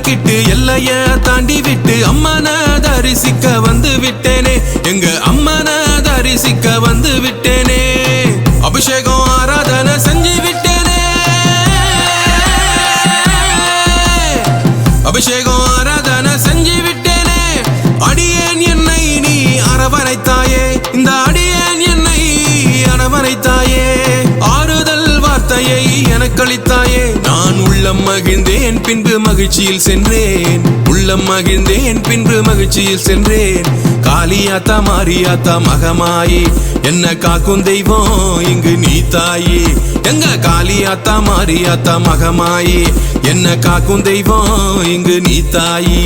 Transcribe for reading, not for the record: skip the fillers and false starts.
தாண்டிக்கிட்டு எல்லைய தாண்டி விட்டு அம்மன தரிசிக்க வந்து விட்டேனே, எங்க அம்மன தரிசிக்க வந்து விட்டேனே. அபிஷேகம் ஆராதனை செஞ்சு விட்டேனே, அபிஷேகம் ஆராதனை செஞ்சு விட்டேனே. அடியேன் என்னை நீ அரவணைத்தாயே, இந்த அடியேன் என்னை அரவணைத்தாயே. ஆறுதல் வார்த்தையை எனக்களித்தாயே. நான் உள்ளம் மகிழ்ந்தேன் பின்பு மகிழ்ச்சியில் சென்றேன், உள்ளம் மகிழ்ந்தேன் பின்பு மகிழ்ச்சியில் சென்றேன். காளியாத்தா மாரியாத்தா மகமாயே, என்ன காக்கும் தெய்வம் இங்கு நீ தாயே. எங்க காளியாத்தா மாரியாத்தா மகமாயே, என்ன காக்கும் தெய்வம் இங்கு நீ தாயே.